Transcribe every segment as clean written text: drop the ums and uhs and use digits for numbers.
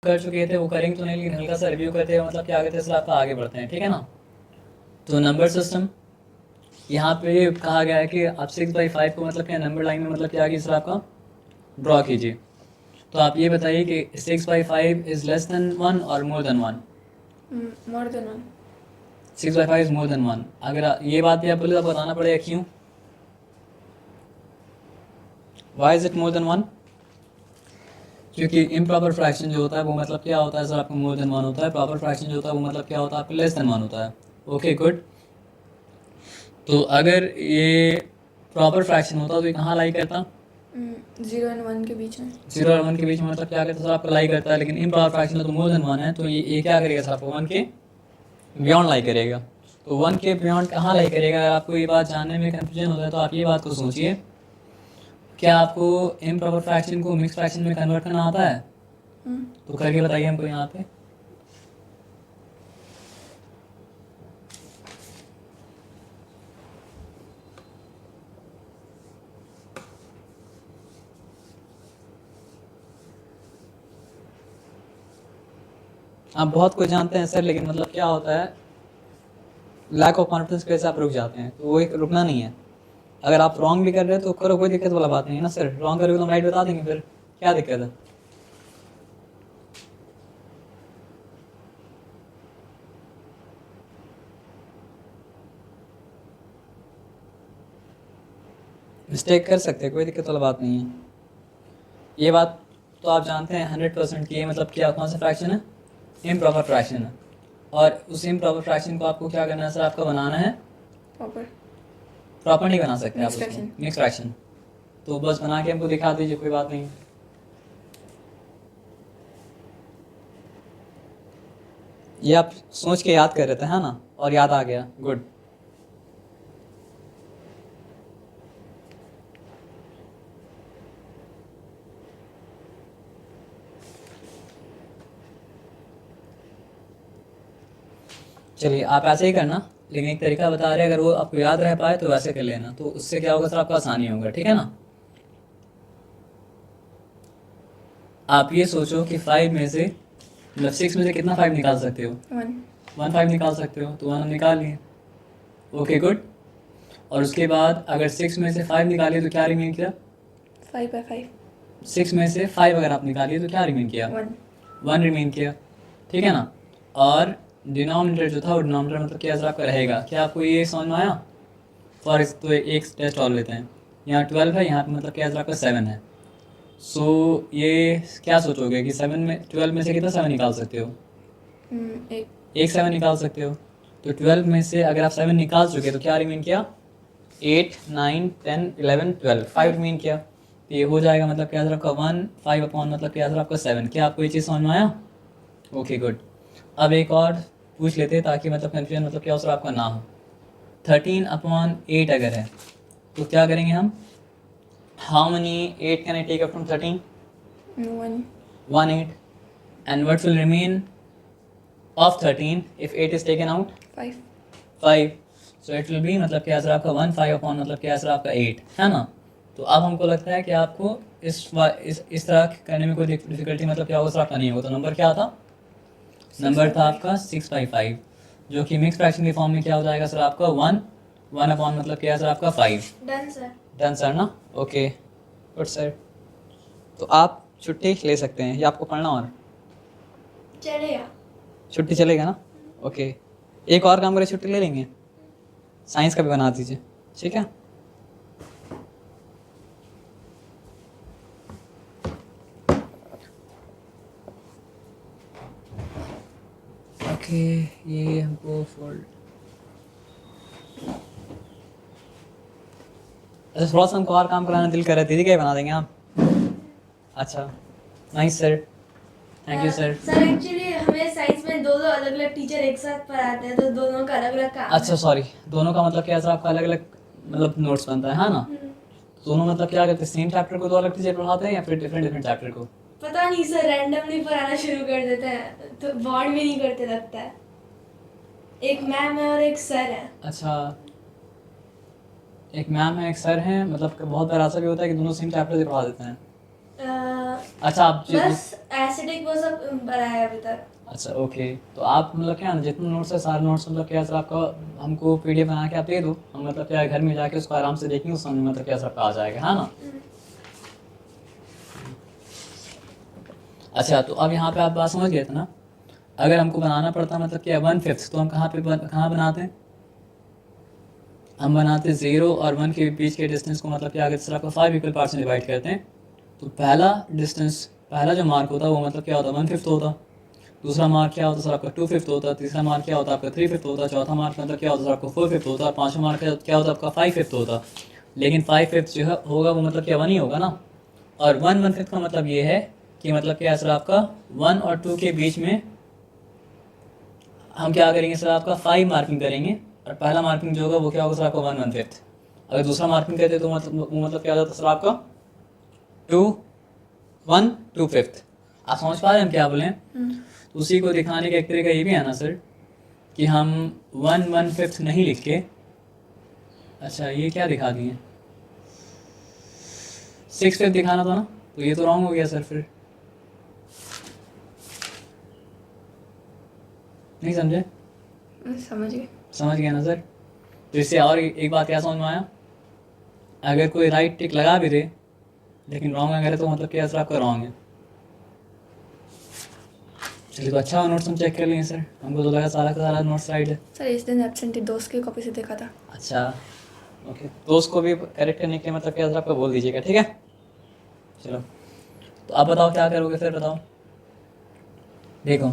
कर चुके थे वो करेंगे तो नहीं, लेकिन हल्का सा रिव्यू करते हैं, मतलब क्या कहते हैं सर आपका आगे बढ़ते हैं, ठीक है ना। तो नंबर सिस्टम यहाँ पे कहा गया है कि आप 6/5 को मतलब क्या नंबर लाइन में मतलब क्या कीजिए सर आपका ड्रॉ कीजिए। तो आप ये बताइए कि 6/5 इज़ लेस देन 1 और मोर than 1। More than 1। 6/5 is more than 1। अगर ये बात भी आप बोले तो आपको बताना पड़ेगा क्यों, why is it more than 1। क्योंकि इम्प्रॉपर फ्रैक्शन जो होता है वो मतलब क्या होता है सर आपको मोर देन 1 होता है, प्रॉपर फ्रैक्शन जो होता है वो मतलब क्या होता है आपको लेस देन 1 होता है। Okay good. तो अगर ये प्रॉपर फ्रैक्शन होता तो ये कहाँ लाई करता, 0 और 1 के बीच में। 0 और 1 के बीच में, मतलब क्या करता सर आपको लाई करता है, लेकिन इम्प्रॉपर फ्रैक्शन है तो मोर देन 1 है, तो ये क्या करेगा सर आपको 1 के बियॉन्ड लाई करेगा। तो 1 के बियॉन्ड कहाँ लाई करेगा, अगर आपको ये बात जानने में कन्फ्यूजन होता है तो आप ये बात को सोचिए, क्या आपको इम्प्रॉपर फ्रैक्शन को मिक्स फ्रैक्शन में कन्वर्ट करना आता है। तो करके बताइए हमको यहाँ पे। आप बहुत कुछ जानते हैं सर, लेकिन मतलब क्या होता है लैक ऑफ कॉन्फिडेंस की वजह से आप रुक जाते हैं, तो वो एक रुकना नहीं है। अगर आप रॉन्ग भी कर रहे हो तो करो, कोई दिक्कत वाला बात नहीं है ना सर, रॉन्ग करोगे तो हम राइट बता देंगे, फिर क्या दिक्कत है। मिस्टेक कर सकते हैं, कोई दिक्कत वाला बात नहीं है। ये बात तो आप जानते हैं 100% की, ये मतलब क्या कौन सा फ्रैक्शन है, इम्प्रॉपर फ्रैक्शन है। और उस इम्प्रॉपर फ्रैक्शन को आपको क्या करना है सर, आपको बनाना है प्रॉपर नहीं बना सकते आप उसको, मिक्स फ्रैक्शन। तो बस बना के हमको दिखा दीजिए, कोई बात नहीं। ये आप सोच के याद कर रहे थे है ना, और याद आ गया, गुड। चलिए आप ऐसे ही करना, लेकिन एक तरीका बता रहे हैं, अगर वो आपको याद रह पाए तो वैसे कर लेना, तो उससे क्या होगा सर आपको आसानी होगा, ठीक है ना। आप ये सोचो कि 5 में से मतलब 6 में से कितना 5 निकाल सकते हो, 1 5 निकाल सकते हो, तो 1 हम निकाल लिए। Okay good. और उसके बाद अगर 6 में से 5 निकालिए तो क्या रिमेन किया, 5/5। 6 में से 5 अगर आप निकालिए तो क्या रिमेन किया, 1 रिमेन किया, ठीक है ना। और डिनोमिनेटर जो था वो डिनोमिनेटर मतलब क्या सर आपका रहेगा, क्या आपको ये समझ में आया। फॉर तो एक टेस्ट और लेते हैं, यहाँ 12 है, यहाँ पे मतलब क्या सर आपका 7 है। सो ये क्या सोचोगे कि 7 में 12 में से कितना 7 निकाल सकते हो, एक 7 निकाल सकते हो। तो 12 में से अगर आप 7 निकाल चुके तो क्या रिमेन किया, 8 9 10 11 12 5 रिमेन किया। तो ये हो जाएगा मतलब क्या सर आपका 1 5 अपॉन मतलब क्या सर आपका 7। क्या आपको ये चीज़ समझ में आया। Okay good. अब एक और पूछ लेते हैं ताकि मतलब कन्फ्यूजन मतलब क्या सर आपका ना हो। 13/8 अगर है तो क्या करेंगे हम, how many 8 can I take from 13, 1 8, and what will remain of 13 if 8 is taken out, 5. So it will be मतलब क्या सर आपका 1 5 अपॉन मतलब क्या सर आपका 8 है ना। तो अब हमको लगता है कि आपको इस तरह करने में कोई डिफिकल्टी मतलब क्या होगा सर आपका नहीं होगा। तो नंबर क्या था, नंबर था आपका 6/5, जो कि मिक्स फ्रैक्शन के फॉर्म में क्या हो जाएगा सर आपका 1 अपॉन मतलब क्या सर आपका 5। डन सर ना, ओके गुड सर। तो आप छुट्टी ले सकते हैं या आपको पढ़ना और चलेगा, छुट्टी चलेगा ना, ओके। एक और काम करें, छुट्टी ले लेंगे, साइंस का भी बना दीजिए, ठीक है। ओके ये हमको फोल्ड, अच्छा थोड़ा सा हमको और काम कराना दिल कर रहा है, दीदी क्या बना देंगे आप। अच्छा nice sir, thank you sir. Sir actually हमें साइंस में दो अलग अलग टीचर एक साथ पढ़ाते हैं, तो दोनों का अलग अलग काम अच्छा सॉरी, दोनों का मतलब क्या सर आपका अलग अलग मतलब नोट्स बनता है ना। दोनों मतलब क्या करते हैं, सेम चैप्टर को दो अलग टीचर पढ़ाते हैं या फिर डिफरेंट डिफरेंट चैप्टर को। पता नहीं सर, रैंडमली पढ़ाना शुरू कर देते हैं, तो बॉन्ड भी नहीं करते लगता है। एक मैम है और एक सर है। अच्छा एक मैम है एक सर हैं, मतलब बहुत बार ऐसा भी होता है कि दोनों सेम चैप्टर से पढ़ा देते हैं। अच्छा आप बस एसिडिक वो सब भरा है अभी तक। अच्छा ओके, तो आप मतलब क्या ना जितने नोट्स है सारे नोट्स मतलब क्या सर आपका हमको पीडीएफ बना के आप दे दो, हम मतलब क्या घर में जाके उसको आराम से देखेंगे, उस समय मतलब क्या सर आपका आ जाएगा, है ना। अच्छा तो अब यहाँ पे आप बात समझ गए थे ना। अगर हमको बनाना पड़ता मतलब क्या 1/5, तो हम कहाँ बनाते हैं, हम बनाते 0 और 1 के बीच के डिस्टेंस को मतलब क्या अगर सर आपका 5 इक्वल पार्ट्स में डिवाइड करते हैं, तो पहला जो मार्क होता है वो मतलब क्या होता है 1/5 होता, दूसरा मार्क क्या होता है सर आपका 2/5 होता, तीसरा मार्क क्या होता है आपका 3/5 होता, चौथा मार्क मतलब क्या होता है सर आपका 4/5 होता, और पाँचवा मार्क क्या होता है आपका 5/5 होता। लेकिन 5/5 जो है होगा वो मतलब क्या 1 ही होगा ना। और 1/5 का मतलब ये है कि मतलब क्या सर आपका 1 और 2 के बीच में हम क्या करेंगे सर आपका 5 मार्किंग करेंगे, और पहला मार्किंग जो होगा वो क्या होगा सर आपका 1/5। अगर दूसरा मार्किंग करते तो मतलब क्या होता सर आपका 2/5। आप समझ पा रहे हैं हम क्या बोले हैं। तो उसी को दिखाने का एक तरीका ये भी है ना सर कि हम 1/5 नहीं लिख के, अच्छा ये क्या दिखा दिए 6/5 दिखाना था ना, तो ये तो रॉन्ग हो गया सर, फिर नहीं समझे। समझ गया ना सर। तो इससे और एक बात क्या समझ में आया, अगर कोई राइट टिक लगा भी दे लेकिन रॉन्ग अगर है तो मतलब क्या सर आपका रॉन्ग है। चलिए तो अच्छा नोट्स हम चेक कर लिए सर, हमको तो लगा सारा का सारा नोट्स राइट है। सर इस दिन एब्सेंट दोस्त की कॉपी से देखा था। अच्छा ओके, तो उसको भी करेक्ट करने के लिए मतलब क्या सर आपका बोल दीजिएगा, ठीक है। चलो तो आप बताओ क्या करोगे फिर, बताओ। देखो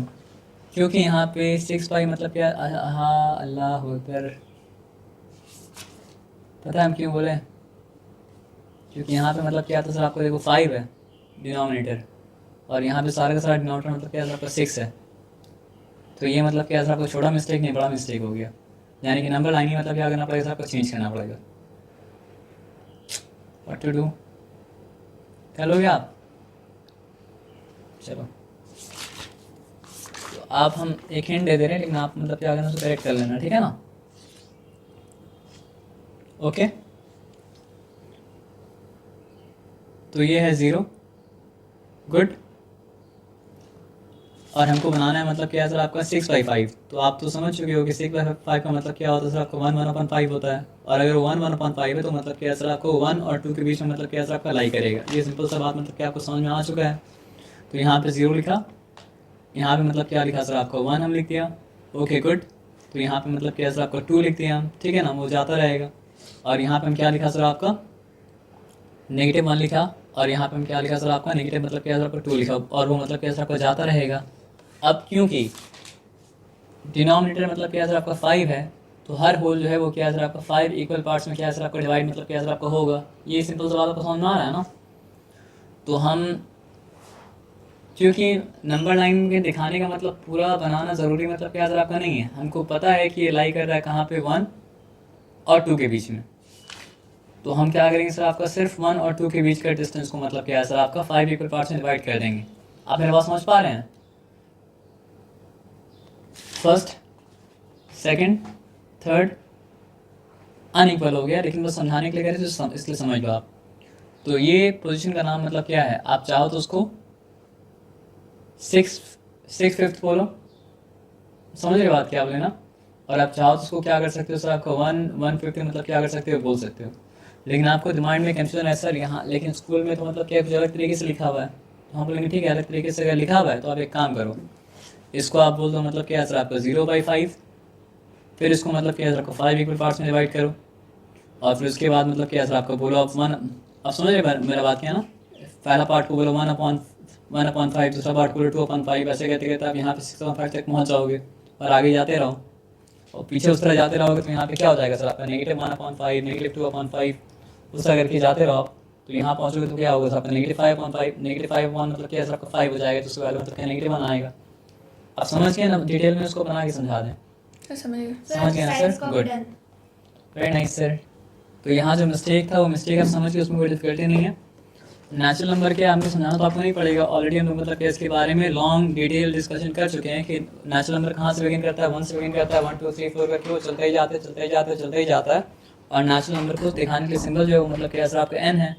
क्योंकि यहाँ पे 6/5 मतलब क्या, हाँ अल्लाह अकबर, पता है हम क्यों बोले, क्योंकि यहाँ पे मतलब क्या था सर आपको देखो 5 है डिनोमिनेटर, और यहाँ पे सारा का सारा डिनोमिनेटर मतलब क्या सर आपका 6 है। तो ये मतलब क्या सर आपको छोटा मिस्टेक नहीं बड़ा मिस्टेक हो गया, यानी कि नंबर लाइन ही मतलब क्या करना पड़ेगा सर आपको चेंज करना पड़ेगा। व्हाट टू डू, कर लोगे आप। चलो तो आप हम एक हिंट दे दे रहे हैं, लेकिन आप मतलब क्या करना उसको करेक्ट कर लेना, ठीक है ना। ओके तो ये है 0, गुड। और हमको बनाना है मतलब क्या है सर आपका 6/5, तो आप तो समझ चुके हो कि 6/5 का मतलब क्या होता है सर आपका 1/5 होता है, और अगर 1/5 है तो मतलब क्या है सर आपको 1 और 2 के बीच में मतलब क्या है सर आपका लाई करेगा। ये सिंपल सा बात मतलब क्या आपको समझ में आ चुका है। तो यहाँ पे 0 लिखा, यहाँ पे मतलब क्या लिखा सर आपका 1 हम लिख दिया, ओके गुड। तो यहाँ पे मतलब क्या है सर आपका 2 लिख दिया हम, ठीक है ना, वो जाता रहेगा। और यहाँ पे हम क्या लिखा सर आपका -1 लिखा, और यहाँ पे हम क्या लिखा सर आपका नेगेटिव मतलब क्या सर आपका 2 लिखा, और वो मतलब क्या सर आपका जाता रहेगा। अब क्योंकि डिनोमिनेटर मतलब क्या सर आपका 5 है, तो हर होल जो है वो क्या सर आपका 5 इक्वल पार्ट्स में क्या सर आपका डिवाइड मतलब क्या सर आपका होगा। ये सिंपल सा बात आपको समझ में आ रहा है ना। तो हम क्योंकि नंबर लाइन के दिखाने का मतलब पूरा बनाना ज़रूरी मतलब क्या सर आपका नहीं है, हमको पता है कि ये लाई कर रहा है कहाँ पे 1 और 2 के बीच में। तो हम क्या करेंगे सर आपका सिर्फ 1 और 2 के बीच का डिस्टेंस को मतलब क्या है सर आपका 5 इक्वल पार्ट्स में डिवाइड कर देंगे। आप मेरे बात समझ पा रहे हैं। फर्स्ट सेकंड थर्ड अनइक्वल हो गया, लेकिन बस समझाने के लिए कह रहे थे इसलिए समझ लो आप। तो ये पोजीशन का नाम मतलब क्या है, आप चाहो तो उसको 6/5 बोलो, समझ रहे बात क्या बोले ना। और आप चाहो तो उसको क्या कर सकते हो सर आपका 1/150 मतलब क्या कर सकते हो बोल सकते हो। लेकिन आपको दिमाग में कंफ्यूजन है सर यहाँ, लेकिन स्कूल में तो मतलब क्या कुछ अलग तरीके से लिखा हुआ है। तो हम बोलेंगे ठीक है अलग तरीके से अगर लिखा हुआ है तो आप एक काम करो, इसको आप बोल दो मतलब क्या सर आपका 0/5, फिर इसको मतलब क्या सर आपको 5 इक्वल पार्ट्स में डिवाइड करो, और फिर उसके बाद मतलब क्या सर आपका बोलो आप 1, आप समझ रहे मेरा बात क्या ना। पहला पार्ट को बोलो 1/5, दूसरा पार्ट बोलो 2/5, ऐसे कहते कहते आप यहाँ पे 6/5 तक पहुँच जाओगे, और आगे जाते रहो और पीछे उस तरह जाते रहोगे तो यहाँ पे क्या हो जाएगा सर आपका -1/5, -2/5, उस तरह करके जाते रहो आप। तो यहाँ पहुँचोगे तो क्या होगा सर आपका -5/5, -5/1 मतलब क्या सर आपका 5 हो जाएगा, तो उसके बाद मतलब क्या -1 आएगा। आप समझ गए ना, डिटेल में उसको बना के समझा दें। सर समझ गए। समझ गए ना sir, good, very nice sir. तो यहाँ जो मिस्टेक था वो मिस्टेक आप समझ के उसमें कोई डिफिकल्टी नहीं है। नेचुरल नंबर के हमको समझाना तो आपको नहीं पड़ेगा, ऑलरेडी हम लोग मतलब क्या इसके बारे में लॉन्ग डिटेल डिस्कशन कर चुके हैं कि नेचुरल नंबर कहाँ से बिगिन करता है, 1 से बिगिन करता है, 1 2 3 4 करके वो चलते ही जाता है। और नेचुरल नंबर को दिखाने के लिए सिंबल जो है वो मतलब क्या सर आपका n है,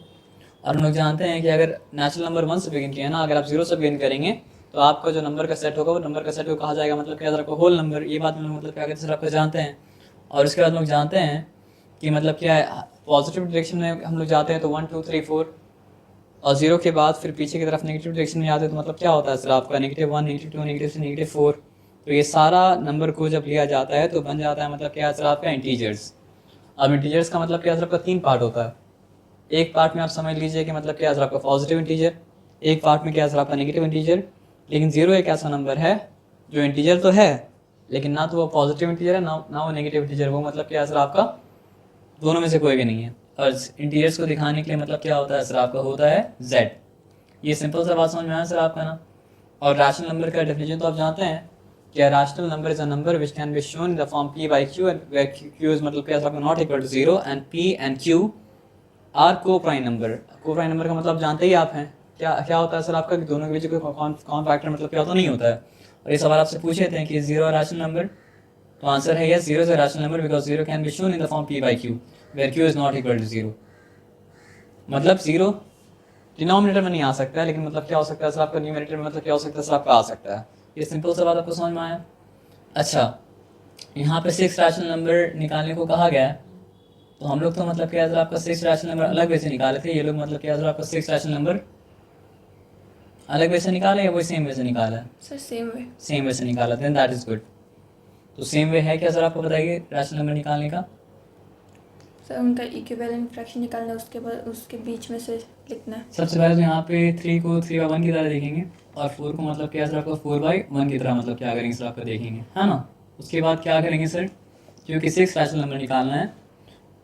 और हम लोग जानते हैं कि अगर नेचुरल नंबर 1 से बिगिन किया है ना, अगर आप 0 से बिगिन करेंगे तो आपका जो नंबर का सेट होगा वो नंबर का सेट को कहा जाएगा मतलब क्या, आपका होल नंबर। ये बात हम लोग मतलब क्या कहते हैं आपको जानते हैं। और उसके बाद लोग जानते हैं कि मतलब क्या है, पॉजिटिव डायरेक्शन में हम लोग जाते हैं तो 1 2 3 4, और 0 के बाद फिर पीछे की तरफ नेगेटिव डायरेक्शन में जाते हैं तो मतलब क्या होता है सर आपका -1 -2 -3 -4। तो ये सारा नंबर को जब लिया जाता है तो बन जाता है मतलब क्या सर आपका इंटीजर्स। अब इंटीजर्स का मतलब क्या सर आपका 3 पार्ट होता है। एक पार्ट में आप समझ लीजिए कि मतलब क्या सर आपका पॉजिटिव इंटीजर, एक पार्ट में क्या सर आपका नेगेटिव इंटीजर। लेकिन 0 एक ऐसा नंबर है जो इंटीजर तो है लेकिन ना तो वो पॉजिटिव इंटीजर है ना वो नेगेटिव इंटीजर, वो मतलब क्या सर आपका दोनों में से कोई भी नहीं है। और इंटीजर्स को दिखाने के लिए मतलब क्या होता है सर आपका होता है z। ये सिंपल सा बात समझ में आया सर आपका ना। और रैशनल नंबर का डेफिनेशन तो आप जानते हैं कि rational number is a number which can be shown in the form p by q, and where q is मतलब क्या सर आपका not equal to 0 and p and q are coprime number. Coprime number का मतलब जानते ही आप हैं क्या क्या होता है सर आपका, कि दोनों के बीच कोई कॉमन फैक्टर मतलब क्या होता नहीं होता है। और ये सवाल आपसे पूछे थे कि 0 रैशनल नंबर, तो आंसर है yes, 0 is a rational number because 0 can be shown in the form p by q where q is not equal to 0। मतलब 0 डिनोमिनेटर में नहीं आ सकता है, लेकिन मतलब क्या हो सकता है सर आपका न्यूमरेटर में मतलब क्या हो सकता है सर आपका आ सकता है। ये सिंपल सा बात आपको समझ में आया। अच्छा, यहाँ पे 6 रैशनल नंबर निकालने को कहा गया है, तो हम लोग तो मतलब क्या सर आपका 6 रैशनल नंबर अलग वे से निकाले थे। ये लोग मतलब क्या सर आपका 6 रैशनल नंबर अलग वे से निकाले या वही सेम वे से निकाला है? Sir same way. Same way से निकाला, देन दैट इज गुड। तो सेम वे है क्या सर आपको बताइए रैशनल नंबर निकालने का? सर उनका इक्विवेलेंट फ्रैक्शन निकालना है, उसके बाद उसके बीच में से लिखना है। सबसे पहले तो यहाँ पे 3 को 3/1 की तरह देखेंगे और 4 को मतलब क्या सर आपका 4/1 की तरह मतलब क्या करेंगे सर आपका देखेंगे, है ना। उसके बाद क्या करेंगे सर, क्योंकि 6 रैशनल नंबर निकालना है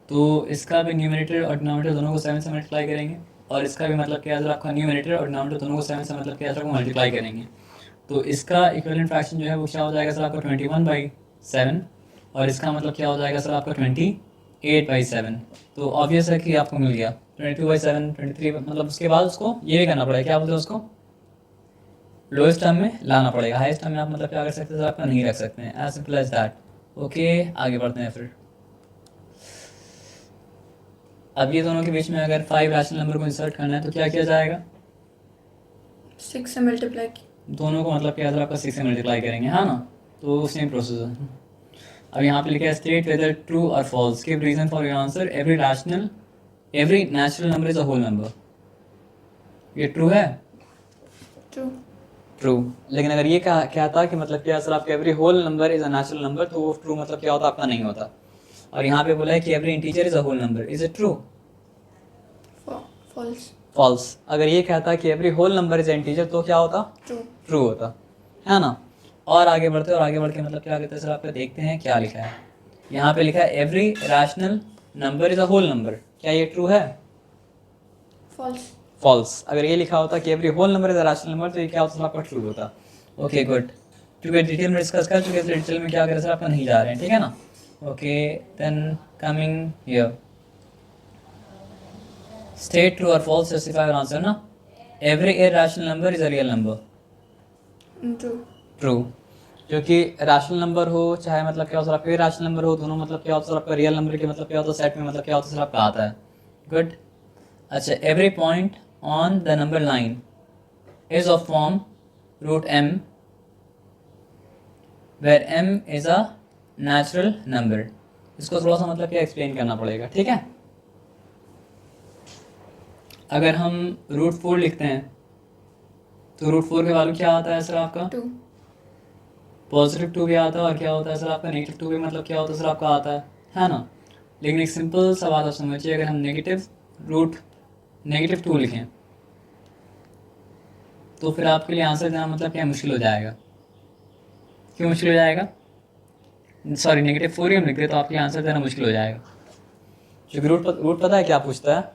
तो इसका भी न्यूमरेटर और डिनोमिनेटर दोनों को 7 से मल्टीप्लाई करेंगे, और इसका भी मतलब क्या सर आपका न्यूमरेटर और डिनोमिनेटर दोनों को 7 से मतलब क्या सर आपको मल्टीप्लाई करेंगे। तो इसका इक्विवेलेंट फ्रैक्शन जो है वो क्या हो जाएगा सर आपका 21/7, और इसका मतलब क्या हो जाएगा सर आपका 28/7। तो ऑब्वियस है कि आपको मिल गया 22/7 23, मतलब उसके बाद उसको ये भी करना पड़ेगा, क्या बोलते हैं उसको, लोएस्ट टर्म में लाना पड़ेगा। हाईएस्ट टर्म में आप मतलब क्या कर सकते हैं सर आपका नहीं रख सकते हैं, as simple as that. Okay, आगे बढ़ते हैं फिर। अब ये दोनों के बीच में अगर 5 रैशनल नंबर को इंसर्ट करना है तो क्या किया जाएगा? 6 से मल्टीप्लाई दोनों को मतलब क्या सर आपका 6 से मल्टीप्लाई करेंगे, है ना। तो सेम प्रोसेस है। अब यहाँ पे लिखा है स्टेट वेदर ट्रू और false, give reason for your answer, every natural number is a whole number. ये ट्रू है? ट्रू। ट्रू। लेकिन अगर ये कहता कि मतलब क्या सर आपका every whole number is a natural number, तो वो ट्रू मतलब क्या होता आपका नहीं होता। और यहाँ पे बोला है कि every integer is a whole number, is it true? False. False. अगर ये कहता कि every whole number is integer तो क्या होता? ट्रू। ट्रू होता, है ना। और आगे बढ़ते और आगे बढ़ के मतलब क्या कहते हैं सर आपका देखते हैं क्या लिखा है। यहाँ पे लिखा है every rational number is a whole number, क्या ये ट्रू है? फॉल्स। फॉल्स। अगर ये लिखा होता कि every whole number is a rational number तो ये क्या होता आपका ट्रू होता। ओके गुड, क्योंकि डिटेल में डिस्कस कर चुके हैं, डिटेल में क्या करें सर आपका नहीं जा रहे हैं, ठीक है ना। Okay then coming here, state true और फॉल्स, जस्टिफाई योर आंसर ना। Every irrational number is a real number. True. True, क्योंकि रैशनल नंबर हो चाहे मतलब क्या होता है आपका इरैशनल नंबर हो, दोनों मतलब क्या होता है आपका रियल नंबर के मतलब क्या होता है सेट में मतलब क्या होता है सर आपका आता है। गुड। अच्छा, every point on the number line is of form √m where m is a natural number. इसको थोड़ा सा मतलब क्या एक्सप्लेन करना पड़ेगा, ठीक है। अगर हम √4 लिखते हैं तो √4 के वैल्यू क्या आता है सर आपका? 2। पॉजिटिव 2 भी आता है, और क्या होता है सर आपका नेगेटिव 2 भी मतलब क्या होता है सर आपका आता है ना। लेकिन एक सिंपल सा बात आप समझिए, अगर हम नेगेटिव 2 लिखें तो फिर आपके लिए आंसर देना मतलब क्या मुश्किल हो जाएगा। क्यों मुश्किल हो जाएगा? सॉरी, -4 ही हम लिख रहे तो आपके लिए आंसर देना मुश्किल हो जाएगा, क्योंकि रूट पता है क्या पूछता है?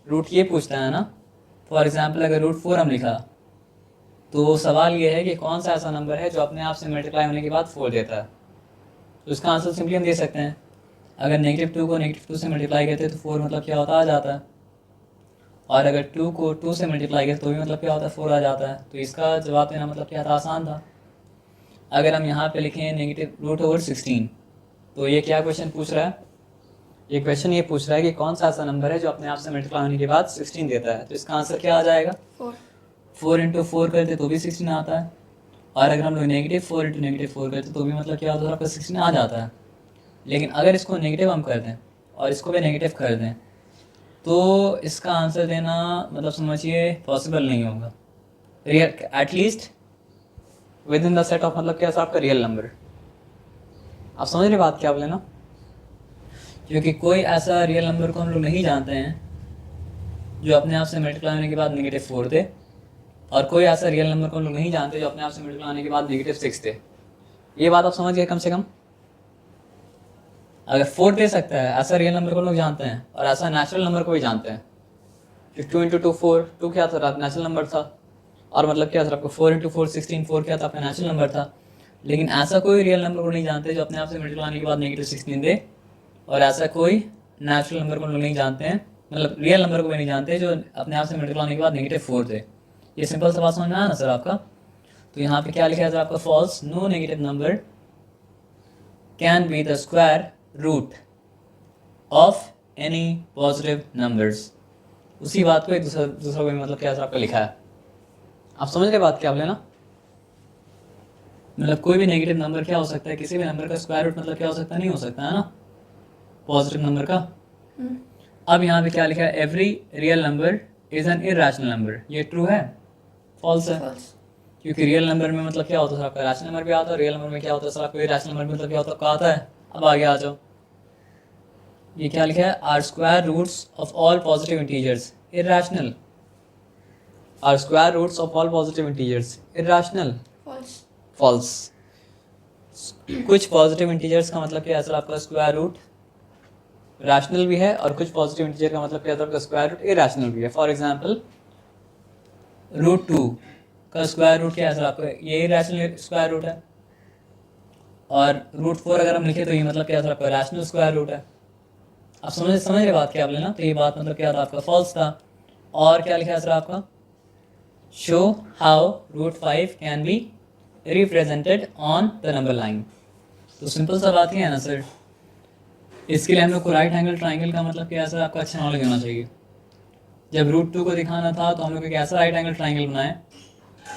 रूट ये पूछता है ना, फॉर एग्जाम्पल अगर √4 हम लिखा तो सवाल ये है कि कौन सा ऐसा नंबर है जो अपने आप से मल्टीप्लाई होने के बाद 4 देता है। तो इसका आंसर सिंपली हम दे सकते हैं, अगर -2 को -2 से मल्टीप्लाई करते हैं तो 4 मतलब क्या होता आ जाता है, और अगर 2 को 2 से मल्टीप्लाई करते तो भी मतलब क्या होता है 4 आ जाता है। तो इसका जवाब देना मतलब क्या था, आसान था। अगर हम यहाँ पे लिखें -√16 तो ये क्या क्वेश्चन पूछ रहा है? ये क्वेश्चन ये पूछ रहा है कि कौन सा ऐसा नंबर है जो अपने आप से मल्टीप्लाई होने के बाद 16 देता है, तो इसका आंसर क्या आ जाएगा? 4। 4 इंटू 4 करते तो भी 16 आता है, और अगर हम लोग -4 इंटू -4 करते तो भी मतलब क्या होता है, आपका 16 आ जाता है। लेकिन अगर इसको नेगेटिव हम कर दें और इसको भी नेगेटिव कर दें तो इसका आंसर देना मतलब समझिए पॉसिबल नहीं होगा, real at least with in the set of मतलब क्या आपका रियल नंबर। आप समझ रहे बात क्या बोले ना? क्योंकि कोई ऐसा रियल नंबर को हम लोग नहीं जानते हैं जो अपने आप से मल्टीप्लाई होने के बाद -4 दे, और कोई ऐसा रियल नंबर को हम लोग नहीं जानते जो अपने आप से मल्टीप्लाई होने के बाद -6 दे। ये बात आप समझ गए कम से कम? अगर 4 दे सकता है ऐसा रियल नंबर को लोग जानते हैं, और ऐसा नेचुरल नंबर को भी जानते हैं। 2 इंटू 2 4, 2 क्या था? नेचुरल नंबर था, और मतलब क्या था आपको 4 इंटू 4 16, 4 क्या था? आपका नेचुरल नंबर था। लेकिन ऐसा कोई रियल नंबर को नहीं जानते जो अपने आप से मल्टीप्लाई होने के बाद -16 दे, और ऐसा कोई नेचुरल नंबर को लोग नहीं जानते हैं, मतलब रियल नंबर को भी नहीं जानते जो अपने आप से मल्टीप्लाई होने के बाद -4 दे। ये सिंपल सा बात समझ में आया ना सर आपका? तो यहाँ पे क्या लिखा है सर आपका? False, no negative number can be the square root of any positive numbers. उसी बात को एक दूसरा वे मतलब क्या सर आपका लिखा है। आप समझ रहे बात क्या बोले ना? मतलब कोई भी नेगेटिव नंबर क्या हो सकता है, किसी भी नंबर का स्क्वायर रूट मतलब क्या हो सकता है? नहीं हो सकता है ना पॉजिटिव नंबर का। अब यहाँ पे क्या लिखा है? Every real number is an irrational number. ये ट्रू है फॉल्स है? फॉल्स। क्योंकि रियल नंबर में मतलब क्या होता है आपका? रैशनल नंबर भी आता है, रियल नंबर में क्या होता है सर आपका? रैशनल नंबर मतलब क्या होता है आपका? आता है। अब आगे आ जाओ, ये क्या लिखा है? Are square roots of all positive integers irrational. Are square roots of all positive integers irrational. False. False. कुछ पॉजिटिव इंटीजर्स का मतलब क्या है सर आपका? स्क्वायर रूट रैशनल भी है, और कुछ पॉजिटिव इंटीजर का मतलब क्या है? आपका स्क्वायर रूट इरेशनल भी है। फॉर एग्जांपल √2 का स्क्वायर रूट क्या है सर आपका? ये इरेशनल स्क्वायर रूट है, और √4 अगर हम लिखे तो ये मतलब क्या है सर आपका? रैशनल स्क्वायर रूट है। आप समझ रहे बात क्या बोले ना? तो ये बात मतलब क्या था आपका? फॉल्स था। और क्या लिखा है सर आपका? Show how √5 can be represented on the number line. तो सिंपल सा बात ही है ना सर। इसके लिए हम लोग को राइट एंगल ट्राइंगल का मतलब क्या है सर आपका? अच्छा नॉलेज होना चाहिए। जब √2 को दिखाना था तो हम लोग एक ऐसा राइट एंगल ट्राइंगल बनाए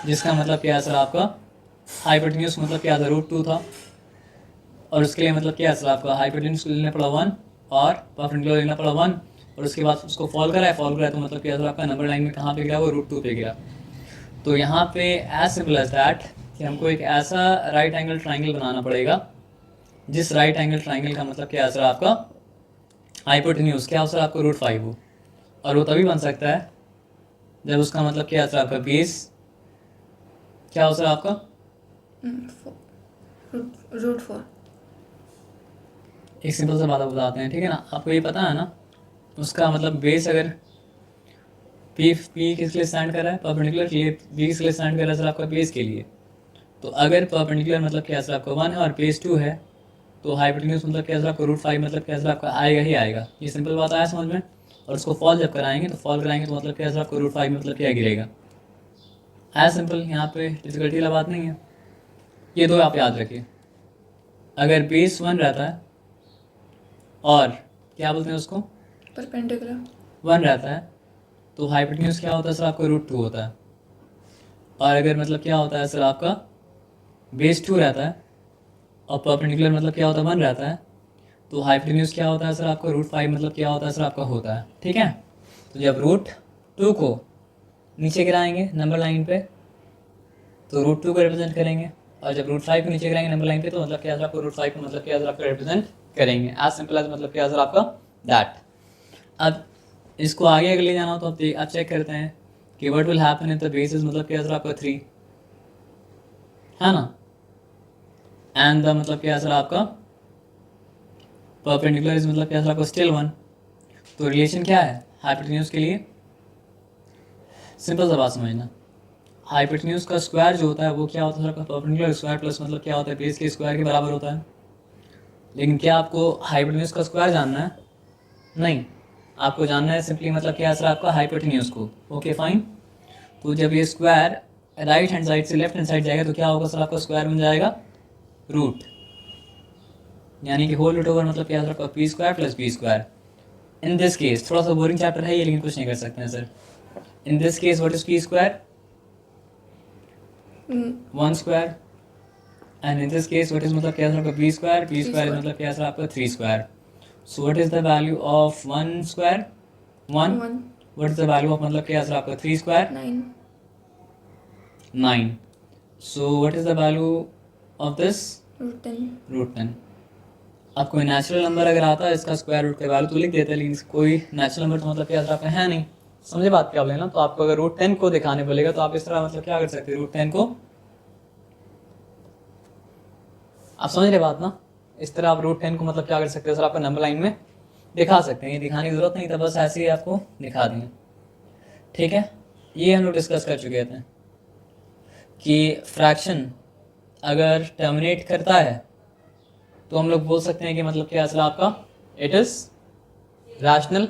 जिसका मतलब क्या है सर आपका? हाइपोटेन्यूज मतलब क्या था? √2 था, और उसके लिए मतलब क्या है सर आपका? हाइपोटेन्यूज लेना पड़ा 1 और परपेंडिकुलर लेना पड़ा 1, और उसके बाद उसको फॉल करा है तो मतलब क्या है सर आपका? नंबर लाइन में कहाँ पे गिरा? वो √2 पे गिरा। तो यहाँ पे एज सिंपल एज दैट कि हमको एक ऐसा राइट एंगल ट्राइंगल बनाना पड़ेगा जिस राइट एंगल ट्राइंगल का मतलब क्या है सर आपका? हाइपोटेन्यूज क्या हो सर आपको? √5 हो, और वो तभी बन सकता है जब उसका मतलब क्या है सर आपका? बेस क्या हो सर आपका? √4। एक सिंपल सा बात आप बताते हैं, ठीक है ना? आपको ये पता है ना उसका मतलब बेस अगर पी किस लिए स्टैंड कर रहा है? परपेंडिकुलर के लिए। बी किस लिए स्टैंड कर रहा है सर आपका? बेस के लिए। तो अगर परपेंडिकुलर मतलब क्या है सर आपका? 1 है और बेस 2 है, तो हाइपोटेन्यूज मतलब क्या है सर आपका? √5 मतलब क्या है सर आपका? आएगा ही आएगा। ये सिंपल बात आया समझ में? और उसको फॉल जब कराएंगे तो मतलब क्या है सर आपको? √5 मतलब क्या गिरेगा। आया सिंपल, यहाँ पे डिफिकल्टी वाला बात नहीं है। ये दो आप याद रखिए। अगर बेस 1 रहता है और क्या बोलते हैं उसको? परपेंडिकुलर 1 रहता है, तो हाइपोटेन्यूज क्या होता है सर आपका? √2 होता है। और अगर मतलब क्या होता है सर आपका? बेस 2 रहता है और परपेंडिकुलर मतलब क्या होता है? 1 रहता है, तो हाइपोटेन्यूज क्या होता है सर आपका? √5 मतलब क्या होता है सर आपका? होता है। ठीक है, तो जब √2 को नीचे गिराएंगे नंबर लाइन पे तो √2 को रिप्रेजेंट करेंगे, और जब √5 को नीचे गिराएंगे नंबर लाइन पे तो मतलब क्या है सर आपको? √5 को मतलब क्या है सर आपका? रिप्रेजेंट करेंगे। एज सिंपल एज मतलब क्या है सर आपका? दैट। अब इसको आगे अगर ले जाना हो तो आप चेक करते हैं कि what will happen if the base is मतलब क्या है सर आपका? 3 है ना, एंड द मतलब क्या है सर आपका? परपेंडिकुलर इज मतलब क्या है सर आपका? स्टिल 1। तो रिलेशन क्या है हाइपोटेन्यूज के लिए? सिंपल सा बात समझना, हाइपोटेन्यूज का स्क्वायर जो होता है वो क्या होता है सर आपका? परपेंडिकुलर स्क्वायर प्लस मतलब क्या होता है? बेस के स्क्वायर के बराबर होता है। लेकिन क्या आपको हाइपोटेन्यूज का स्क्वायर जानना है? नहीं, आपको जानना है सिंपली मतलब क्या है सर आपका? हाइपोटेन्यूज को। Okay fine. तो जब ये स्क्वायर राइट हैंड साइड से लेफ्ट हैंड साइड जाएगा तो क्या होगा सर आपका? स्क्वायर बन जाएगा रूट। यानी कि होल रूट ओवर मतलब क्या है आपका P square plus B square. In this case थोड़ा सा बोरिंग चैप्टर है ये, लेकिन कुछ नहीं कर सकते हैं sir. In this case what is P square? 1 square. And in this case what is मतलब क्या है आपका बी स्क्वायर? बी स्क्वायर मतलब क्या है आपका 3 square. So what is the value of 1 square? 1। What is the value of मतलब क्या है आपका 3 square? 9। So what is the value of this? Root 10। अब कोई नेचुरल नंबर अगर आता है इसका स्क्वायर रूट का वैल्यू तो लिख देते हैं, लेकिन कोई नेचुरल नंबर तो मतलब क्या आपका है नहीं। समझे बात क्या लेना? तो आपको अगर रूट 10 को दिखाने बोलेगा तो आप इस तरह मतलब क्या कर सकते हैं, रूट 10 को, आप समझ रहे बात ना? इस तरह आप रूट 10 को मतलब क्या कर सकते हैं सर, आपका नंबर लाइन में दिखा सकते हैं। ये दिखाने की जरूरत नहीं था, बस ऐसे ही आपको दिखा देंगे। ठीक है, ये हम लोग डिस्कस कर चुके थे कि फ्रैक्शन अगर टर्मिनेट करता है तो हम लोग बोल सकते हैं कि मतलब क्या असल आपका इट इज़ रैशनल।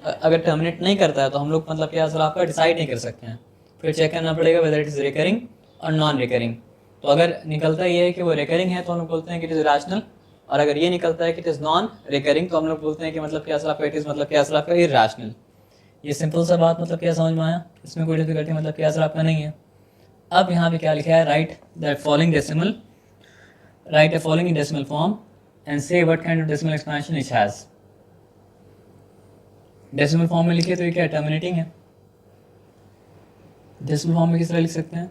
अगर टर्मिनेट नहीं करता है तो हम लोग मतलब क्या असल आपका डिसाइड नहीं कर सकते हैं, फिर चेक करना पड़ेगा वेदर इट इज़ रिकरिंग और नॉन रिकरिंग। तो अगर निकलता ये है कि वो रिकरिंग है तो हम लोग बोलते हैं कि इट इज़ रैशनल, और अगर ये निकलता है कि इट इज़ नॉन रिकरिंग तो हम लोग बोलते हैं कि मतलब क्या असल आपका इट इज़ मतलब क्या असल आपका इरैशनल। ये सिंपल सा बात मतलब क्या समझ में आया? इसमें कोई डिफिकल्टी मतलब क्या असल आपका नहीं है। अब यहाँ पे क्या लिखा है, right that following decimal, write a following in decimal form and say what kind of decimal expansion it has. Decimal form में लिखे तो ये क्या टर्मिनेटिंग है। डेसिमल फॉर्म में किस तरह लिख सकते हैं,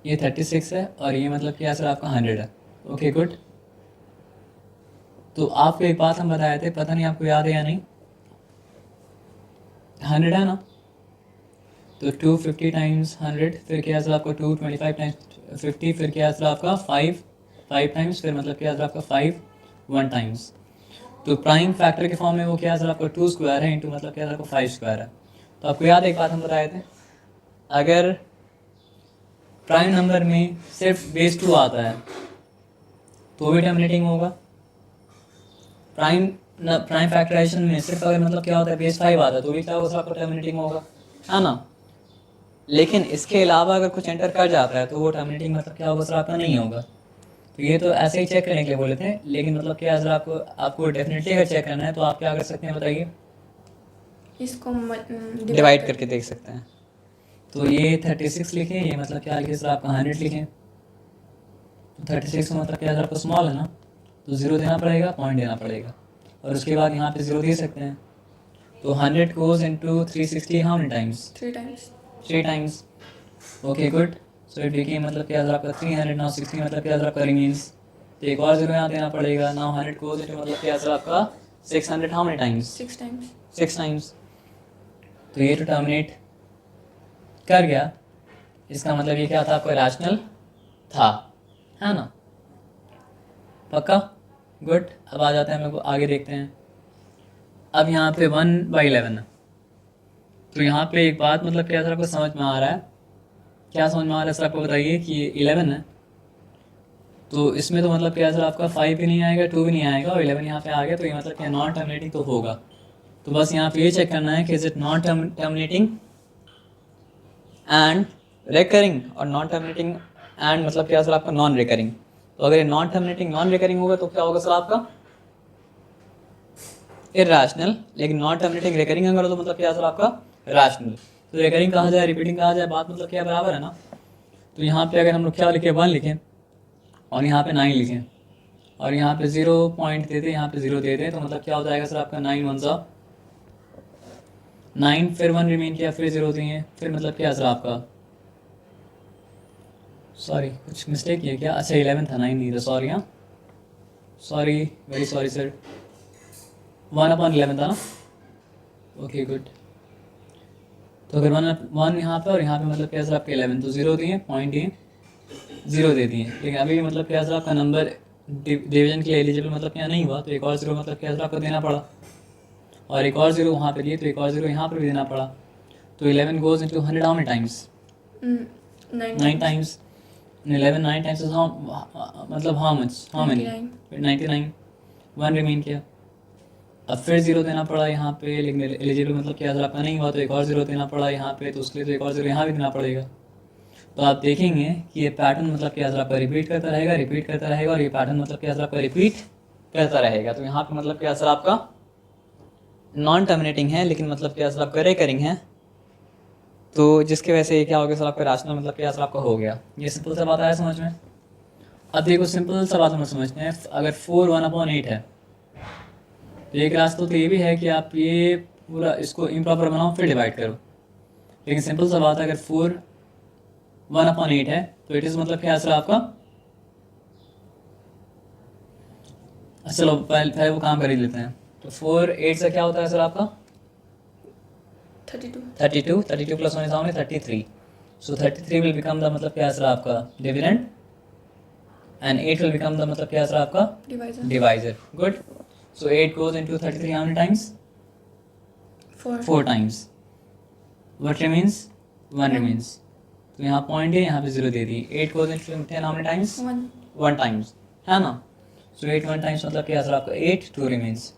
ये 36 है और ये मतलब क्या सर आपका 100 है। Okay good. तो आपको एक बात हम बताए थे, पता नहीं आपको याद है या नहीं, 100 है ना, तो 250 टाइम्स 100, फिर क्या सर आपका 225 टाइम्स 50, फिर क्या सर आपका 5 टाइम्स, फिर मतलब क्या आपका 5 1 टाइम्स। तो प्राइम फैक्टर के फॉर्म में वो क्या है सर आपका 2 स्क्वायर है इंटू मतलब क्या आपका 5 स्क्वायर है। तो आपको याद है एक बात हम बताए थे, अगर प्राइम नंबर में सिर्फ बेस 2 आता है तो भी टर्मिनेटिंग होगा। प्राइम फैक्टराइजेशन में सिर्फ अगर मतलब क्या होता है बेस 5 आता है तो भी क्या होगा सर आपका टर्मिनेटिंग होगा, है ना। लेकिन इसके अलावा अगर कुछ एंटर कर जाता है तो वो टर्मिनेटिंग मतलब क्या होगा सर आपका नहीं होगा। तो ये तो ऐसे ही चेक करने के लिए बोले थे, लेकिन मतलब क्या सर आपको डेफिनेटली अगर चेक करना है तो आप क्या कर सकते हैं बताइए, इसको डिवाइड करके देख सकते हैं। तो ये 36 लिखें, ये मतलब क्या लिखे सर आपका 100 लिखें। तो 36 का मतलब क्या सर आपका स्मॉल है ना, तो 0 देना पड़ेगा, पॉइंट देना पड़ेगा, और उसके बाद यहाँ पे 0 दे सकते हैं। तो 100 goes into 360 how many times? 3 times. Okay good. So it became मतलब क्या सर आपका 300, नाउ 60 मतलब क्या सर आपका रिमेन्स, तो एक और 0 यहाँ देना पड़ेगा। नाउ 100 goes into मतलब क्या सर आपका 600 how many times? 6 times. तो ये तो टर्मिनेट कर गया, इसका मतलब ये क्या था आपका रैशनल था, है ना। पक्का गुड। अब आ जाते हैं हम लोग आगे देखते हैं। अब यहाँ पे 1/11 है, तो यहाँ पे एक बात मतलब क्या सर आपको समझ में आ रहा है, क्या समझ में आ रहा है सर आपको बताइए कि ये 11 है, तो इसमें तो मतलब क्या सर आपका 5 भी नहीं आएगा, 2 भी नहीं आएगा, और 11 यहाँ पे आ गया, तो ये मतलब क्या नॉन टर्मिनेटिंग तो होगा। तो बस यहाँ पे ये चेक करना है कि is it non terminating and recurring, और नॉन टर्मिनेटिंग एंड मतलब क्या सर आपका नॉन रिकरिंग। तो अगर ये नॉन टर्मिनेटिंग नॉन रिकरिंग होगा तो क्या होगा सर आपका इरैशनल, लेकिन नॉन टर्मिनेटिंग रिकरिंग अगर तो मतलब क्या सर आपका रैशनल। तो रिकरिंग कहा जाए रिपीटिंग कहा जाए, बात मतलब क्या बराबर है ना। तो यहाँ पे अगर हम लोग क्या लिखें 1 लिखें और यहाँ पे 9 लिखें और यहाँ पे 0 पॉइंट देते, यहाँ पे 0 देते, तो मतलब क्या हो जाएगा सर आपका 9 1 सा 9, फिर 1 रिमेन किया, फिर 0 दिए, फिर मतलब क्या सर आपका, सॉरी कुछ मिस्टेक किया क्या, अच्छा 11 था 9 नहीं था, सॉरी, हाँ सॉरी वेरी सॉरी सर, 1/11 था ना। Okay good. तो अगर 1 यहाँ पे और यहाँ पे मतलब क्या सर आपका 11, तो 0 दिए, पॉइंट दिए, 0 दे दिए, लेकिन अभी मतलब क्या सर आपका नंबर डिवीजन के लिए एलिजिबल मतलब क्या नहीं हुआ, तो एक और 0 मतलब क्या सर आपको देना पड़ा, और एक और 0 वहाँ पे दिए, तो एक और 0 यहाँ पर भी देना पड़ा। तो 11 goes into 100 how many times? 9 times. 11 9 times is how मतलब how much, how many? 99. 1 remain किया, अब फिर 0 देना पड़ा यहाँ पे, लेकिन एलिजिबल मतलब क्या सर आपका नहीं हुआ, तो एक और 0 देना पड़ा यहाँ पे, तो उसके लिए तो एक और 0 यहाँ भी देना पड़ेगा। तो आप देखेंगे कि ये पैटर्न मतलब क्या सर आपका रिपीट करता रहेगा और ये पैटर्न मतलब क्या सर आपका रिपीट करता रहेगा। तो यहाँ पे मतलब क्या सर आपका नॉन टर्मिनेटिंग है, लेकिन मतलब क्या सर आपका रेकरिंग है, तो जिसकी वजह से ये क्या हो गया सर आपका राशनल मतलब क्या सर आपका हो गया। ये सिंपल सा बात आया समझ में। अब देखो सिंपल सा बात हम समझते हैं, अगर 4 1/8 है तो एक रास्ता तो ये भी है कि आप ये पूरा इसको इम्प्रॉपर बनाओ फिर डिवाइड करो, लेकिन सिंपल सा बात है अगर 4 1/8 है तो इट इज़ मतलब क्या सर आपका, चलो पहले वो काम कर ही लेते हैं। तो 4 8 से क्या होता है सर आपका 32 32 plus 1 is how many 33, so 33 will become the मतलब क्या सर आपका dividend and 8 will become the मतलब क्या सर आपका divisor. Good. So 8 goes into 33 how many times? 4 times. What remains? 1 remains. तो यहाँ पॉइंट है, यहाँ पे 0 दे दी। 8 goes into 10 how many times? 1 times, है ना। So 8 1 times मतलब क्या सर आपका 8, 2 remains.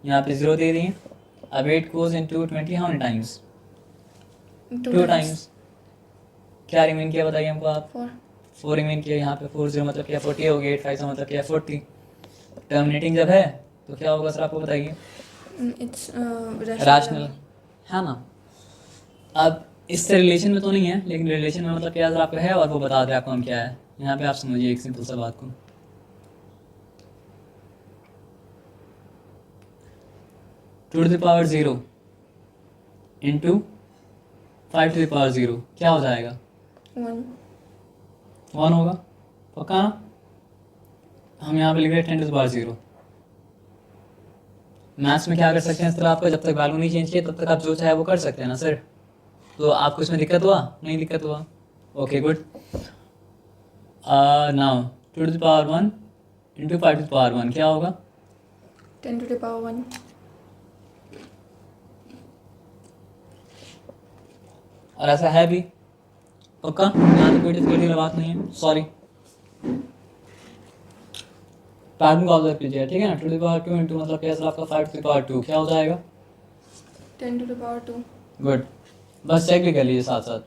यहाँ पे 0 दे दी। अब 8 goes into 20 how many times? 2 times. क्या रिमेन किया बताइए हमको आप? 4 रिमेन किया। यहाँ पे 4 0 मतलब क्या 40 हो गया। 8 5 मतलब क्या 40। टर्मिनेटिंग जब है तो क्या होगा सर आपको बताइए? इट्स रैशनल, है ना। अब इससे रिलेशन में तो नहीं है, लेकिन रिलेशन में मतलब क्या सर आपका है और वो बता दे आपको हम क्या है। यहाँ पे आप समझिए एक सिंपल सा बात को, two to the power 0 into 5 to the power 0 क्या हो जाएगा? 1 होगा पक्का ना। हम यहाँ पे लिख रहे हैं 10 टू द पावर 0। मैथ्स में क्या कर सकते हैं इस तरह आपका, जब तक वैल्यू नहीं चेंज किया तब तक आप जो चाहे वो कर सकते हैं ना सर। तो आपको इसमें दिक्कत हुआ? नहीं दिक्कत हुआ। Okay good. Now 2 to the power 1 into 5 to the power 1 क्या होगा? 10 to the power 1. और ऐसा है भी पक्का, यहाँ तो कोई डिफिकल्टी वाली बात नहीं है। सॉरी, पैटर्न को ऑब्जर्व कीजिए, ठीक है ना। 2 टू द पावर 2 इंटू मतलब क्या सर आपका 5 टू द पावर 2 क्या हो जाएगा? 10 to the power 2. गुड। बस चेक भी कर लीजिए साथ साथ।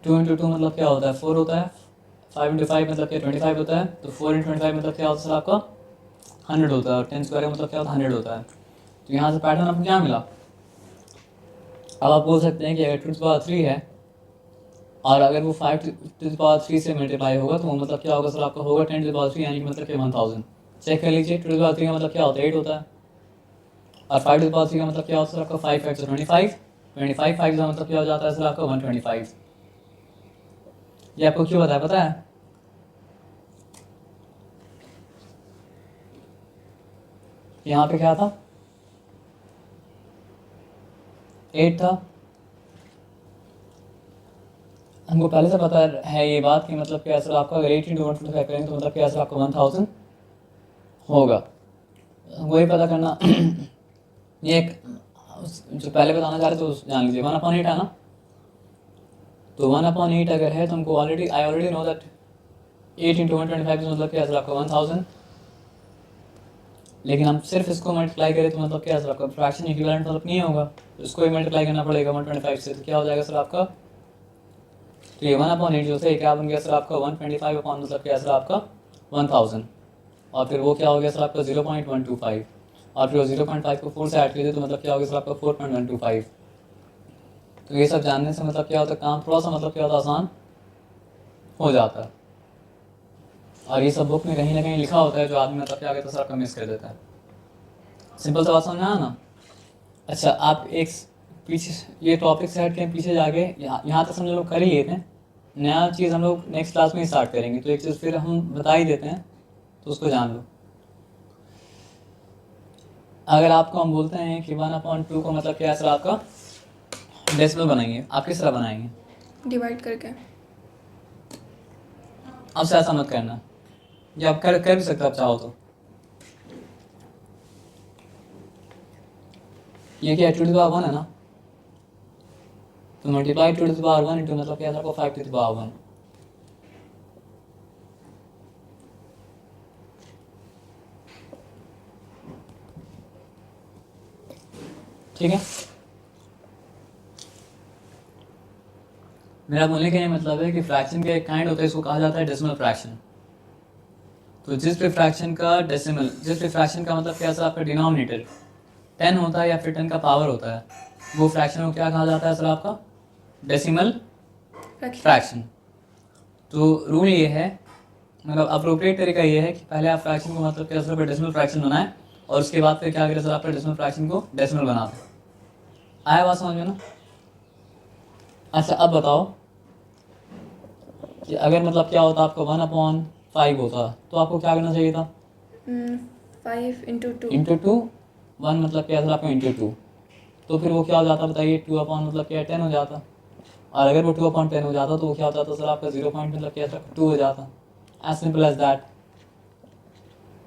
2 इंटू 2 मतलब क्या होता है? 4 होता है। 5 इंटू 5 मतलब क्या 25 होता है। तो 4 इंटू 25 मतलब क्या होता है सर आपका 100 होता है। और 10 स्क्वायर का मतलब क्या होता है 100 होता है। तो यहाँ से पैटर्न आपको क्या मिला? अब आप बोल सकते हैं कि अगर 2 टू द पावर 3 है और अगर वो 5 टू द पावर 3 से मल्टीप्लाई होगा तो वो मतलब क्या होगा सर आपका होगा 10 टू द पावर 3, यानी कि मतलब कि 1000। चेक कर लीजिए। 2 टू द पावर 3 का मतलब क्या होता है 8 होता है। और 5 टू द पावर 3 का मतलब क्या होता है सर आपका 5 5 25 25 5 का मतलब क्या हो जाता है सर आपका 125। ये आपको क्यों बताया पता है? यहाँ पे क्या था? 8 था। हमको पहले से पता है ये बात कि मतलब क्या सर आपका अगर 8 इंटू 125 करेंगे तो मतलब क्या सर आपका 1000 होगा। वही पता करना। ये एक जो पहले बताना चाह रहे थे तो जान लीजिए 1/8 है ना। तो 1/8 अगर है तो हमको already I already know that 8 into 125 मतलब क्या सर आपका 1000। लेकिन हम सिर्फ इसको मल्टीप्लाई करें तो मतलब क्या सर आपका फ्रैक्शन इक्विवेलेंट मतलब नहीं होगा, तो इसको ही मल्टीप्लाई करना पड़ेगा 125 से। तो क्या हो जाएगा सर आपका? तो ये 1/8 जो थे क्या बन गया सर आपका 125 अपॉन मतलब क्या सर आपका 1000। और फिर वो क्या हो गया सर आपका 0.125। और फिर वो 0.5 को 4 से ऐड कीजिए तो मतलब क्या हो गया सर आपका 4.125। तो ये सब जानने से मतलब क्या होता है काम थोड़ा सा मतलब क्या होता है आसान हो जाता है। और ये सब बुक में कहीं ना कहीं लिखा होता है जो आदमी मतलब क्या आगे तो सर आपका मिस कर देता है। सिंपल सा बात समझ में आया ना। अच्छा आप एक पीछे ये टॉपिक से हट के पीछे जाके यहाँ तक हम लोग कर ही लेते हैं। नया चीज़ हम लोग नेक्स्ट क्लास में ही स्टार्ट करेंगे। तो एक चीज़ फिर हम बता ही देते हैं तो उसको जान लो। अगर आपको हम बोलते हैं कि 1/2 को मतलब क्या सर आपका डेसिमल बनाएंगे, आप किस तरह बनाएंगे? डिवाइड करके. अब से ऐसा मत करना, ये आप कर भी सकते हो आप चाहो तो। ये क्या 2 टू द पावर 1 है ना, तो multiply 2 to the power 1 into मतलब क्या था आपको 5 टू द पावर 1। ठीक है। मेरा बोलने का ये मतलब है कि फ्रैक्शन का एक काइंड होता है, इसको कहा जाता है डेसिमल फ्रैक्शन। तो जिस भी फ्रैक्शन का मतलब क्या सर आपका डिनोमिनेटर 10 होता है या फिर 10 का पावर होता है, वो फ्रैक्शन को क्या कहा जाता है सर आपका डेसिमल फ्रैक्शन। तो रूल ये है, मतलब अप्रोप्रिएट तरीका ये है कि पहले आप फ्रैक्शन को मतलब क्या सर डेसिमल फ्रैक्शन बनाएं और उसके बाद फिर क्या करें सर आपका डेसिमल फ्रैक्शन को डेसिमल बना दें। आया बात समझ में ना? अच्छा अब बताओ कि अगर मतलब क्या होता आपका 1/5 होता तो आपको क्या करना चाहिए था? 5 × 2 इंटू 2, 1 मतलब क्या सर आपका इंटू 2, तो फिर वो क्या हो जाता बताइए 2 मतलब क्या 10 हो जाता। और अगर वो 2/10 हो जाता तो वो क्या होता था सर आपका 0 मतलब क्या सर 2 हो जाता। As simple as that.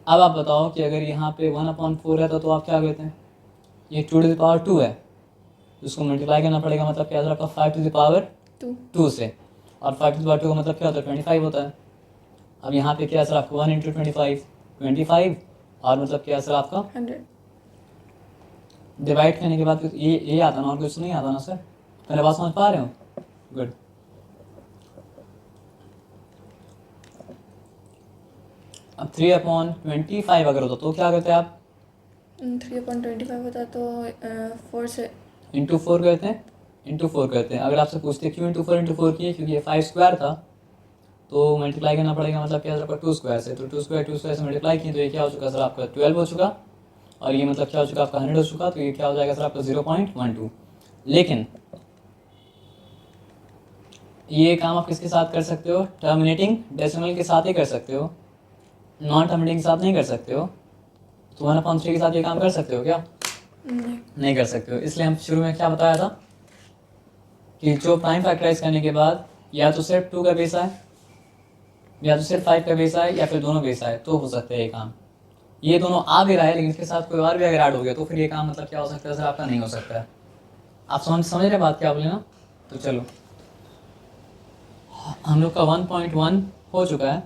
अब आप बताओ कि अगर यहाँ पे 1/4 रहता तो आप क्या कहते हैं, ये 2 है, उसको मल्टीप्लाई करना पड़ेगा मतलब क्या सर आपका 5 से, और 5 का मतलब क्या होता है 25 होता है। अब यहाँ पे क्या सर आपका 1 × 25 और मतलब क्या सर आपका 100। डिवाइड करने के बाद ये आता ना, और कुछ नहीं आता ना सर? पहले बात समझ पा रहे हो? गुड। अब 3/25 अगर होता तो क्या करते हैं आप? 3/25 होता तो 4 से इंटू 4 करते हैं। अगर आपसे पूछते क्यों इंटू 4 किए, क्योंकि ये 5 स्क्वायर था तो मल्टीप्लाई करना पड़ेगा मतलब क्या सर आपका 2 स्क्वायर से, तो 2 स्क्वायर से मल्टीप्लाई किए तो ये क्या हो चुका सर आपका 12 हो चुका, और ये मतलब क्या हो चुका आपका 100 हो चुका, तो ये क्या हो जाएगा सर आपका 0.12। लेकिन ये काम आप किसके साथ कर सकते हो? टर्मिनेटिंग डेसिमल के साथ ही कर सकते हो, नॉन टर्मिनेटिंग के साथ नहीं कर सकते हो। तो 1/3 के साथ ये काम कर सकते हो क्या? नहीं कर सकते हो। इसलिए हम शुरू में क्या बताया था कि जो प्राइम फैक्टराइज करने के बाद या तो सिर्फ 2 का बेस आए, या तो सिर्फ 5 का बेस आए, या फिर दोनों बेस आए, तो हो सकता है ये काम। ये दोनों आ भी रहा है लेकिन इसके साथ कोई और भी अगर ऐड हो गया तो फिर ये काम मतलब क्या हो सकता है सर आपका नहीं हो सकता है। आप समझ रहे बात क्या बोले ना? तो चलो हम लोग का 1.1 हो चुका है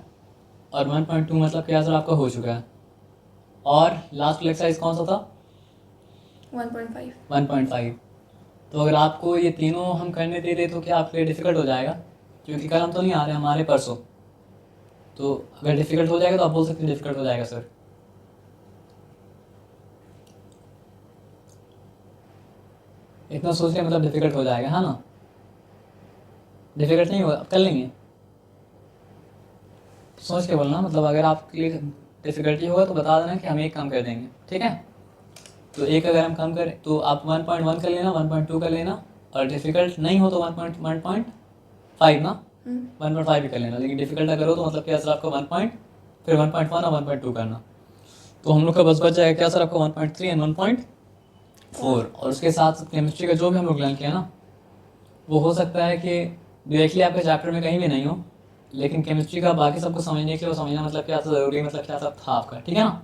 और 1.2 मतलब क्या सर आपका हो चुका है, और लास्ट एक्सरसाइज कौन सा था? 1.5। तो अगर आपको ये तीनों हम करने दे रहे तो क्या आपके लिए डिफ़िकल्ट हो जाएगा? क्योंकि कल हम तो नहीं आ रहे, हमारे परसों। तो अगर डिफ़िकल्ट हो जाएगा तो आप बोल सकते हैं डिफ़िकल्ट हो जाएगा सर। इतना सोच रहे मतलब डिफ़िकल्ट हो जाएगा, है ना? डिफ़िकल्ट नहीं होगा, कर लेंगे। सोच के बोलना, मतलब अगर आपके लिए डिफ़िकल्टी होगा तो बता देना कि हम एक काम कर देंगे, ठीक है? तो एक अगर हम काम करें तो आप 1.1 कर लेना, 1.2 कर लेना, और डिफ़िकल्ट नहीं हो तो 1.5 ना, 1.5 भी कर लेना। लेकिन डिफ़िकल्ट अगर हो तो मतलब क्या सर आपको फिर 1.1 और 1.2 करना। तो हम लोग का बस जाएगा क्या सर आपको 1.3 एंड 1.4। और उसके साथ केमिस्ट्री का जो भी हम लोग लर्न किया ना, वो हो सकता है कि डायरेक्टली आपके चैप्टर में कहीं भी नहीं हो, लेकिन केमिस्ट्री का बाकी सबको समझने के लिए समझना मतलब क्या ज़रूरी मतलब क्या सब था आपका, ठीक है ना?